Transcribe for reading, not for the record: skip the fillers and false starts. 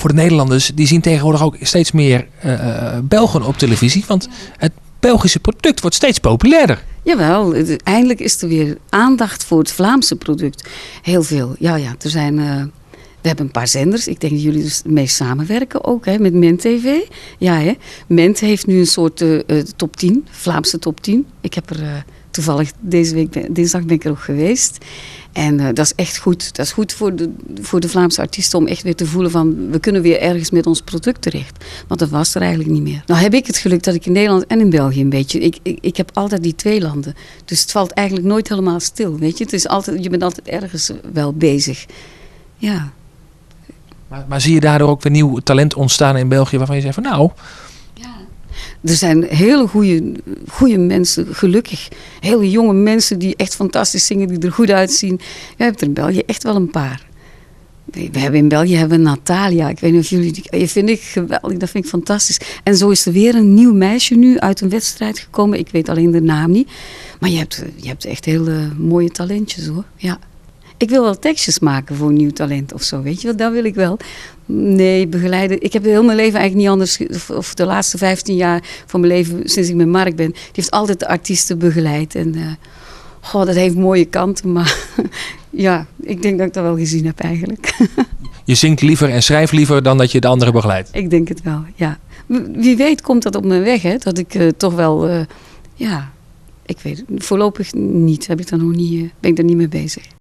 voor de Nederlanders, die zien tegenwoordig ook steeds meer Belgen op televisie. Want het Belgische product wordt steeds populairder. Jawel, eindelijk is er weer aandacht voor het Vlaamse product. Heel veel. Ja, er zijn... we hebben een paar zenders. Ik denk dat jullie dus mee samenwerken ook, hè, met Ment TV. Ja, hè. Ment heeft nu een soort top 10, Vlaamse top 10. Ik heb er toevallig dinsdag ben ik er ook geweest. En dat is echt goed. Dat is goed voor de Vlaamse artiesten om echt weer te voelen van... we kunnen weer ergens met ons product terecht. Want dat was er eigenlijk niet meer. Nou heb ik het geluk dat ik in Nederland en in België een beetje... Ik heb altijd die twee landen. Dus het valt eigenlijk nooit helemaal stil, weet je. Het is altijd, je bent altijd ergens wel bezig. Ja. Maar zie je daardoor ook weer nieuw talent ontstaan in België... waarvan je zegt van nou... Er zijn hele goede mensen, gelukkig. Hele jonge mensen die echt fantastisch zingen, die er goed uitzien. Je hebt er in België echt wel een paar. We hebben in België Natalia. Ik weet niet of jullie die vind ik geweldig, dat vind ik fantastisch. En zo is er weer een nieuw meisje nu uit een wedstrijd gekomen. Ik weet alleen de naam niet. Maar je hebt echt hele mooie talentjes hoor. Ja. Ik wil wel tekstjes maken voor een nieuw talent of zo, weet je wat? Dat wil ik wel. Nee, begeleiden. Ik heb heel mijn leven eigenlijk niet anders... of de laatste 15 jaar van mijn leven, sinds ik met Mark ben... die heeft altijd de artiesten begeleid. En dat heeft mooie kanten, maar... ja, ik denk dat ik dat wel gezien heb eigenlijk. Je zingt liever en schrijft liever dan dat je de anderen begeleidt? Ik denk het wel, ja. Wie weet komt dat op mijn weg, hè? Dat ik toch wel... ik weet het voorlopig niet. Ben ik daar niet mee bezig.